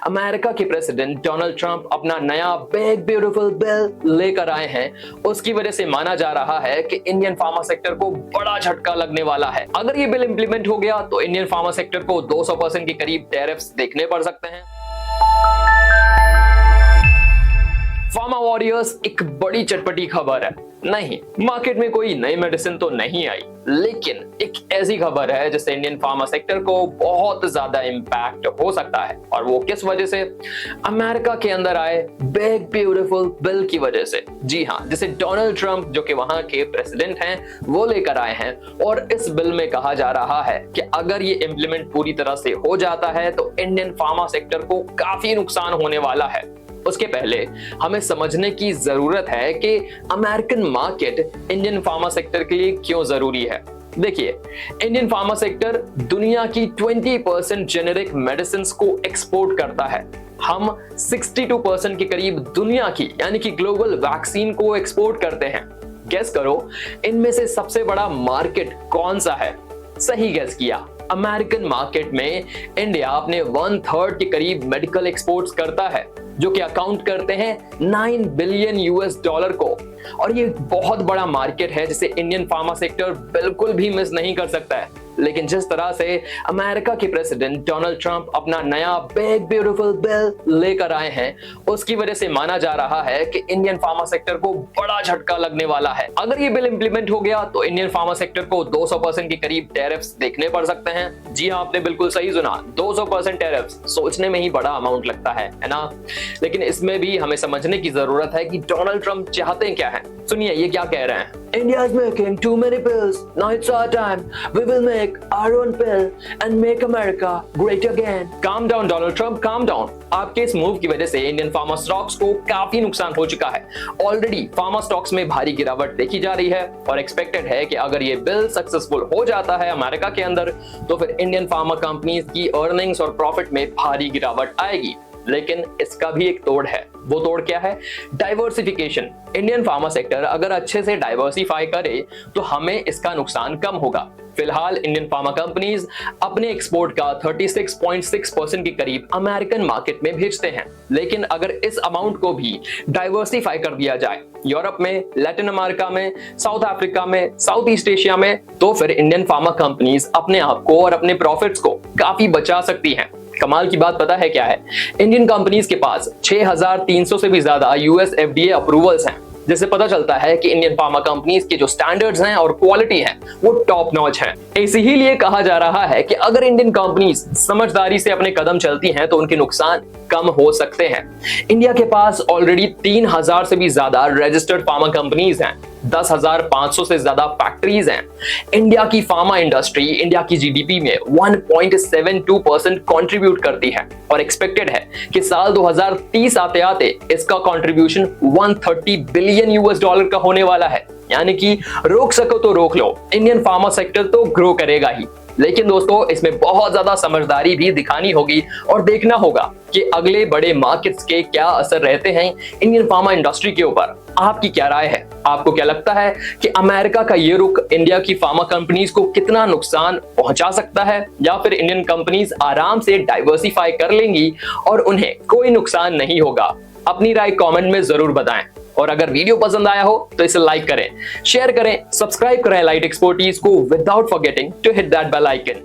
America के president Donald Trump अपना नया बिग ब्यूटीफुल बिल लेकर आए हैं, उसकी वजह से माना जा रहा है कि इंडियन फार्मा सेक्टर को बड़ा झटका लगने वाला है। अगर ये बिल इंप्लीमेंट हो गया तो इंडियन फार्मा सेक्टर को 200% के करीब टैरिफ्स देखने पड़ सकते हैं। फार्मा वॉरियर्स, एक बड़ी चटपटी खबर है। नहीं, मार्केट में कोई नई मेडिसिन तो नहीं आई, लेकिन एक ऐसी खबर है जिससे इंडियन फार्मा सेक्टर को बहुत ज्यादा इंपैक्ट हो सकता है। और वो किस वजह से? अमेरिका के अंदर आए बिग ब्यूटीफुल बिल की वजह से। जी हाँ, जिसे डोनाल्ड ट्रंप, जो कि वहां के प्रेसिडेंट हैं, वो लेकर आए हैं। और इस बिल में कहा जा रहा है कि अगर ये इंप्लीमेंट पूरी तरह से हो जाता है तो इंडियन फार्मा सेक्टर को काफी नुकसान होने वाला है। उसके पहले हमें समझने की जरूरत है कि American market Indian pharma sector के लिए क्यों जरूरी है। देखिए, इंडियन फार्मा सेक्टर दुनिया की 20% जेनेरिक मेडिसिन को एक्सपोर्ट करता है। हम 62% के करीब दुनिया की यानी कि ग्लोबल वैक्सीन को एक्सपोर्ट करते हैं। गेस करो, इनमें से सबसे बड़ा मार्केट कौन सा है? सही गेस किया, अमेरिकन मार्केट में इंडिया अपने 1/3 के करीब मेडिकल एक्सपोर्ट्स करता है, जो कि अकाउंट करते हैं $9 बिलियन को। और ये बहुत बड़ा मार्केट है जिसे इंडियन फार्मा सेक्टर बिल्कुल भी मिस नहीं कर सकता है। लेकिन जिस तरह से अमेरिका के प्रेसिडेंट डोनाल्ड ट्रंप अपना नया बिग ब्यूटीफुल बिल लेकर आए हैं, उसकी वजह से माना जा रहा है कि इंडियन फार्मा सेक्टर को बड़ा झटका लगने वाला है। अगर ये बिल इंप्लीमेंट हो गया तो इंडियन फार्मा सेक्टर को 200% के करीब टैरिफ्स देखने पड़ सकते हैं। जी हाँ, आपने बिल्कुल सही सुना, 200% टैरिफ्स। सोचने में ही बड़ा अमाउंट लगता है ना? लेकिन इसमें भी हमें समझने की जरूरत है कि डोनाल्ड ट्रंप चाहते क्या है। सुनिए ये क्या कह रहे हैं। India is making too many pills. Now it's our time. We will make our own pill and make America great again. Calm down, Donald Trump. Calm down. आपके इस मूव की वजह से इंडियन फार्मा स्टॉक्स को काफी नुकसान हो चुका है। ऑलरेडी फार्मा स्टॉक्स में भारी गिरावट देखी जा रही है और एक्सपेक्टेड है कि अगर ये बिल सक्सेसफुल हो जाता है अमेरिका के अंदर, तो फिर इंडियन फार्मा कंपनीज की अर्निंग्स और प्रॉफिट में भारी गिरावट आएगी। लेकिन इसका भी एक तोड़ है। वो तोड़ क्या है? डाइवर्सिफिकेशन। इंडियन फार्मा सेक्टर अगर अच्छे से डाइवर्सिफाई करे तो हमें इसका नुकसान कम होगा। फिलहाल इंडियन फार्मा कंपनीज अपने एक्सपोर्ट का 36.6% के करीब अमेरिकन मार्केट में भेजते हैं। लेकिन अगर इस अमाउंट को भी डाइवर्सिफाई कर दिया जाए यूरोप में, लैटिन अमेरिका में, साउथ अफ्रीका में, साउथ ईस्ट एशिया में, तो फिर इंडियन फार्मा कंपनीज अपने आप को और अपने प्रॉफिट्स को काफी बचा सकती हैं। कमाल की बात पता है क्या है? इंडियन कंपनीज के पास 6300 से भी ज्यादा यूएस एफडीए अप्रूवल्स हैं, जिससे पता चलता है कि इंडियन फार्मा कंपनीज के जो स्टैंडर्ड्स हैं और क्वालिटी है वो टॉप नॉच है। इसीलिए कहा जा रहा है कि अगर इंडियन कंपनीज समझदारी से अपने कदम चलती हैं तो उनके नुकसान कम हो सकते हैं। इंडिया के पास ऑलरेडी 3000 से भी ज्यादा रजिस्टर्ड फार्मा कंपनीज हैं, 10,500 से ज्यादा फैक्ट्रीज हैं। इंडिया की फार्मा इंडस्ट्री इंडिया की जीडीपी में 1.72% कंट्रीब्यूट करती है और एक्सपेक्टेड है कि साल 2030 आते आते इसका कंट्रीब्यूशन $130 बिलियन का होने वाला है। यानी कि रोक सको तो रोक लो, इंडियन फार्मा सेक्टर तो ग्रो करेगा ही। लेकिन दोस्तों, इसमें बहुत ज्यादा समझदारी भी दिखानी होगी और देखना होगा कि अगले बड़े मार्केट्स के क्या असर रहते हैं इंडियन फार्मा इंडस्ट्री के ऊपर। आपकी क्या राय है? आपको क्या लगता है कि अमेरिका का ये रुख इंडिया की फार्मा कंपनीज को कितना नुकसान पहुंचा सकता है, या फिर इंडियन कंपनीज आराम से डाइवर्सिफाई कर लेंगी और उन्हें कोई नुकसान नहीं होगा? अपनी राय कमेंट में जरूर बताएं। और अगर वीडियो पसंद आया हो तो इसे लाइक करें, शेयर करें, सब्सक्राइब करें लाइट एक्सपर्टीज को without forgetting to hit that bell icon.